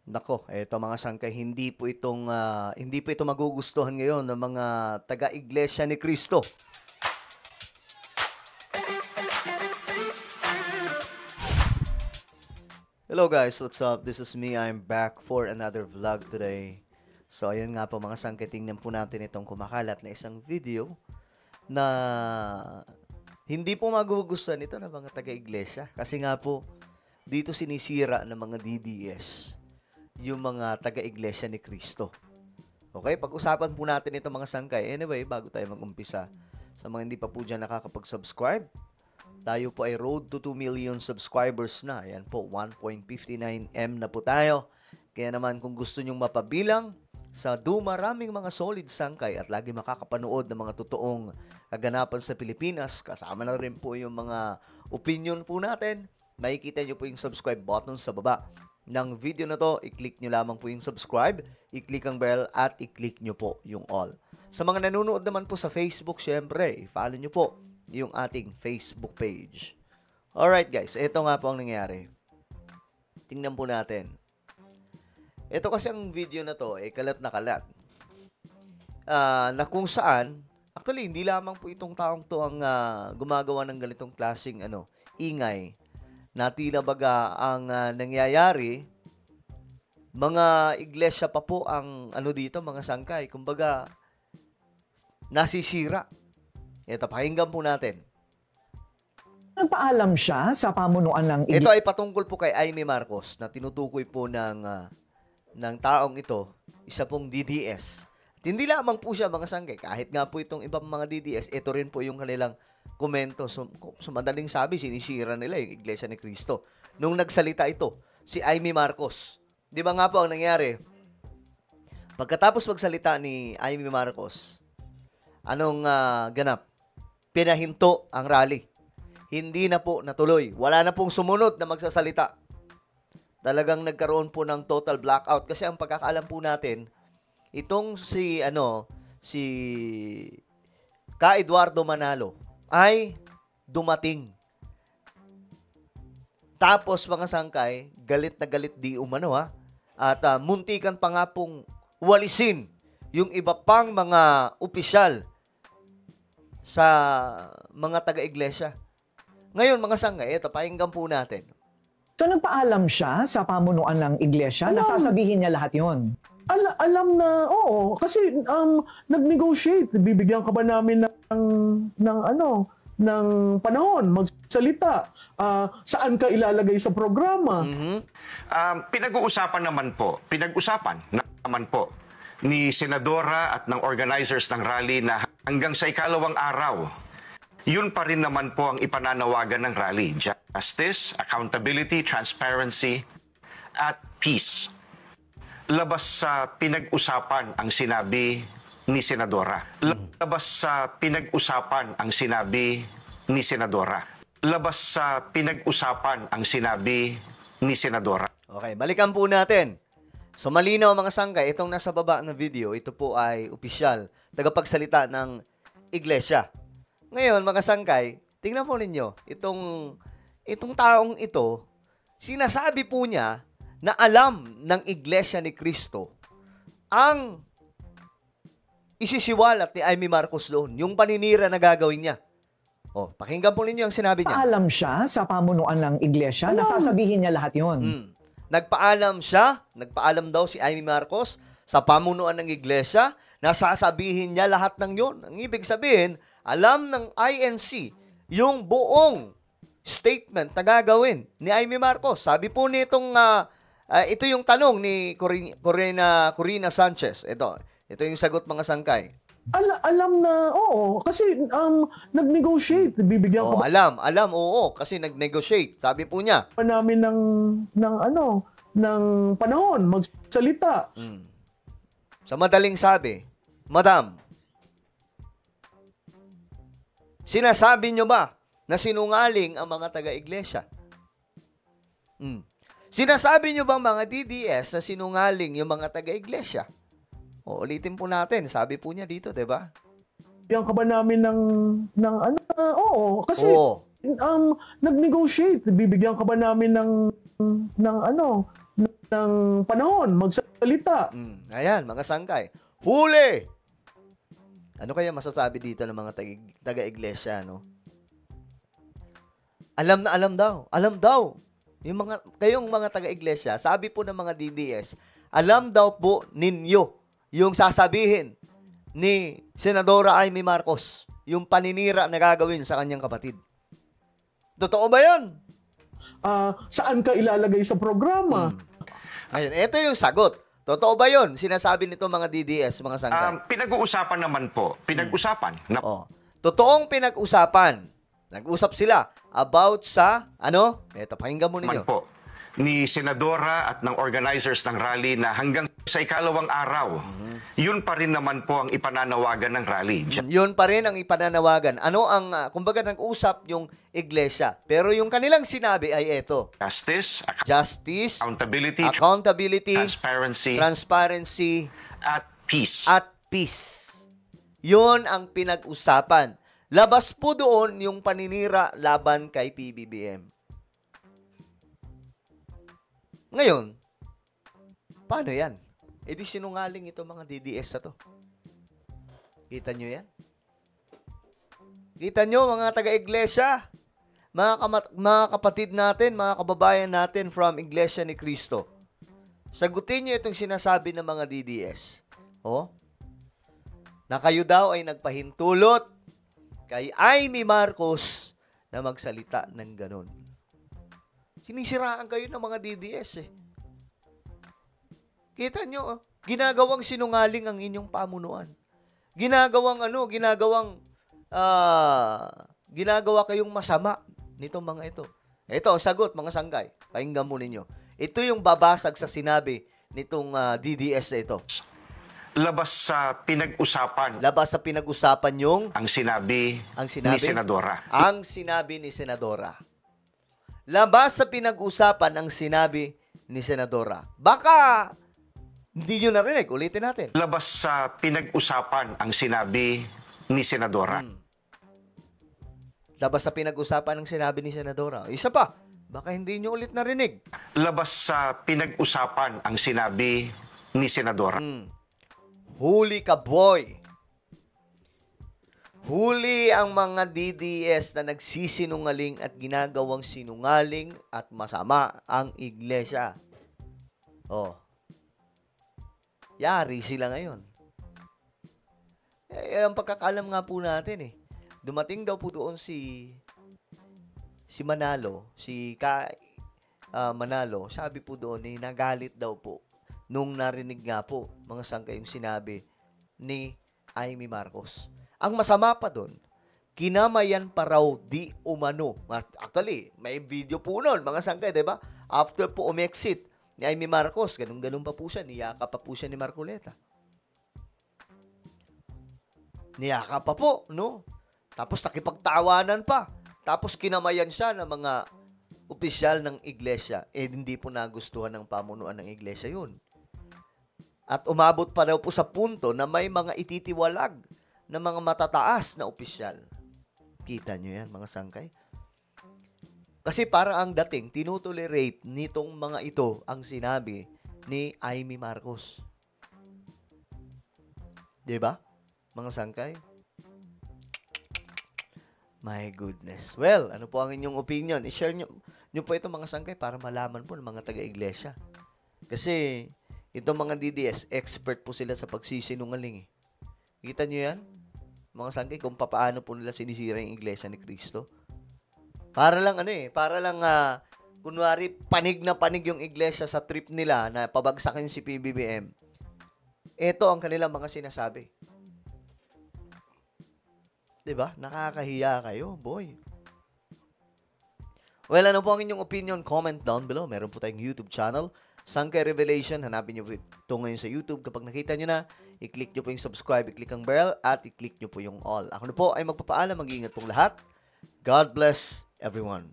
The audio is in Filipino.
Nako, eto mga sangkay, hindi po ito magugustuhan ngayon ng mga taga-Iglesia ni Cristo. Hello guys, what's up? This is me. I'm back for another vlog today. So ayun nga po mga sangkay, tingnan po natin itong kumakalat na isang video na hindi po magugustuhan ito ng mga taga-Iglesia. Kasi nga po, dito sinisira ng mga DDS yung mga taga-Iglesia ni Cristo. Okay, pag-usapan po natin ito mga sangkay. Anyway, bago tayo mag-umpisa, sa mga hindi pa po dyan nakakapag-subscribe, tayo po ay road to 2 million subscribers na. Ayan po, 1.59M na po tayo. Kaya naman kung gusto nyong mapabilang sa dumaraming mga solid sangkay at lagi makakapanood ng mga totoong kaganapan sa Pilipinas, kasama na rin po yung mga opinion po natin, makikita nyo po yung subscribe button sa baba ng video na to. I-click nyo lamang po yung subscribe, i-click ang bell at i-click nyo po yung all. Sa mga nanonood naman po sa Facebook, syempre, i-follow nyo po yung ating Facebook page. Alright guys, ito nga po ang nangyari. Tingnan po natin. Ito kasi ang video na to, kalat na kalat. Na kung saan, actually, hindi lamang po itong taong to ang gumagawa ng ganitong klaseng ingay. Na tila baga ang nangyayari, mga iglesia pa po ang dito, mga sangkay. Kumbaga, nasisira. Ito, pakinggan po natin. Nagpaalam siya sa pamunuan ng Ito ay patungkol po kay Amy Marcos na tinutukoy po ng taong ito, isa pong DDS. At hindi lamang po siya mga sangkay, kahit nga po itong ibang mga DDS, ito rin po yung kanilang komento. So madaling sabi, sinisira nila yung Iglesia ni Cristo. Nung nagsalita ito, si Amy Marcos, di ba nga po ang nangyari? Pagkatapos magsalita ni Amy Marcos, anong ganap? Pinahinto ang rally. Hindi na po natuloy. Wala na pong sumunod na magsasalita. Talagang nagkaroon po ng total blackout. Kasi ang pagkakaalam po natin, itong si Ka Eduardo Manalo ay dumating. Tapos mga sangkay, galit na galit di umano at muntikan pa nga pong walisin yung iba pang mga opisyal sa mga taga-iglesia. Ngayon, mga sangkay, ito, pakinggan po natin. So nagpaalam siya sa pamunuan ng iglesia, nasasabihin niya lahat yon. Alam na, oo. Kasi nag-negotiate. Bibigyan ka ba namin ng panahon magsalita? Saan ka ilalagay sa programa? Pinag-uusapan naman po ni Senadora at ng organizers ng rally na hanggang sa ikalawang araw, yun pa rin naman po ang ipananawagan ng rally. Justice, accountability, transparency, at peace. Labas sa pinag-usapan ang sinabi ni Senadora. Labas sa pinag-usapan ang sinabi ni Senadora. Labas sa pinag-usapan ang sinabi ni Senadora. Okay, balikan po natin. So malinaw mga sangkay, itong nasa baba ng video, ito po ay opisyal, tagapagsalita ng iglesia. Ngayon mga sangkay, tingnan po ninyo, itong taong ito, sinasabi po niya na alam ng Iglesia ni Cristo ang isisiwalat ni Amy Marcos doon, yung paninira na gagawin niya. O, pakinggan po ninyo ang sinabi niya. Nagpaalam siya sa pamunuan ng iglesia, nasasabihin niya lahat yon. Nagpaalam daw si Amy Marcos sa pamunuan ng iglesia, nasasabihin niya lahat ng yon. Ang ibig sabihin, alam ng INC yung buong statement na gagawin ni Amy Marcos. Sabi po nitong, ito yung tanong ni Corina Sanchez. Ito yung sagot mga sangkay. Alam na, oo. Kasi nag-negotiate. Bibigyan ka ba alam, oo. Kasi nag-negotiate. Sabi po niya. namin ng panahon magsalita? Sa madaling sabi, Madam, sinasabi nyo ba na sinungaling ang mga taga-iglesia? Sinasabi nyo ba mga DDS na sinungaling yung mga taga-iglesia? O, ulitin po natin. Sabi po niya dito, diba? Bibigyan ka ba namin oo. Kasi nag-negotiate. Bibigyan ka ba namin ng ng panahon magsalita. Ayan, mga sangkay. Huli! Ano kaya masasabi dito ng mga taga-iglesia, no? Alam na alam daw. Alam daw. Kayong mga taga-iglesia, sabi po ng mga DDS, alam daw po ninyo yung sasabihin ni Senadora Amy Marcos, yung paninira na gagawin sa kanyang kapatid. Totoo ba yan? Saan ka ilalagay sa programa? Ayun, ito yung sagot. Totoo ba yun? Sinasabi nito mga DDS, mga sangkay. Pinag-uusapan naman po. Pinag-usapan na Totoong pinag-usapan. Nag-usap sila about sa, Ito, pakinggan mo ninyo. naman po ni Senadora at ng organizers ng rally na hanggang sa ikalawang araw, yun pa rin naman po ang ipananawagan ng rally. Yun pa rin ang ipananawagan. Kumbaga nag-usap yung iglesia. Pero yung kanilang sinabi ay ito. Justice, accountability, transparency, at peace. At peace. Yun ang pinag-usapan. Labas po doon yung paninira laban kay PBBM. Ngayon, paano yan? E di sinungaling ito mga DDS na to. Kita nyo yan? Kita nyo mga taga-iglesia? Mga kapatid natin, mga kababayan natin from Iglesia ni Cristo. Sagutin nyo itong sinasabi ng mga DDS. Na kayo daw ay nagpahintulot kay Amy Marcos na magsalita ng ganon. Sinisiraan kayo ng mga DDS Kita nyo, ginagawang sinungaling ang inyong pamunuan. Ginagawa kayong masama nitong mga ito. Ito, sagot mga sanggay. Pakinggan mo ninyo. Ito yung babasag sa sinabi nitong DDS na ito. Labas sa pinag-usapan yung ang sinabi ni Senadora. Ang sinabi ni Senadora. Labas sa pinag-usapan ang sinabi ni Senadora. Baka hindi nyo narinig. Ulitin natin. Labas sa pinag-usapan ang sinabi ni Senadora. Labas sa pinag-usapan ang sinabi ni Senadora. Isa pa. Baka hindi nyo ulit narinig. Labas sa pinag-usapan ang sinabi ni Senadora. Huli ka, boy. Huli ang mga DDS na nagsisinungaling at ginagawang sinungaling at masama ang iglesia. Yari sila ngayon. Ang pagkakalam nga po natin dumating daw po doon si Manalo, Manalo, sabi po doon nagalit daw po nung narinig nga po mga sangkay yung sinabi ni Amy Marcos. Ang masama pa doon, kinamayan pa raw di umano. Actually, may video po noon, mga sangkay, diba? After po umexit ni Amy Marcos, ganun-ganun pa po siya, niyaka pa po siya ni Marcoleta. Niyaka pa po, no? Tapos nakipagtawanan pa. Tapos kinamayan siya ng mga opisyal ng iglesia. Hindi po nagustuhan ng pamunuan ng iglesia yun. At umabot pa daw po sa punto na may mga ititiwalag ng mga matataas na opisyal. Kita nyo yan, mga sangkay? Kasi para ang dating, tinutolerate nitong mga ito ang sinabi ni Amy Marcos. Diba, mga sangkay? My goodness. Well, ano po ang inyong opinion? I-share nyo po ito, mga sangkay, para malaman po ng mga taga-iglesia. Kasi itong mga DDS, expert po sila sa pagsisinungaling Kita nyo yan? Mga sangkay, kung paano po nila sinisira yung iglesia ni Cristo. Para lang kunwari, panig na panig yung iglesia sa trip nila na pabagsakin si PBBM. Ito ang kanilang mga sinasabi. Diba? Nakakahiya kayo, boy. Well, ano po ang inyong opinion? Comment down below. Meron po tayong YouTube channel, Sangkay Revelation. Hanapin nyo po ito ngayon sa YouTube. Kapag nakita nyo na, i-click nyo po yung subscribe, i-click ang bell, at i-click nyo po yung all. Ako na po ay magpapaalam. Mag-iingat pong lahat. God bless everyone.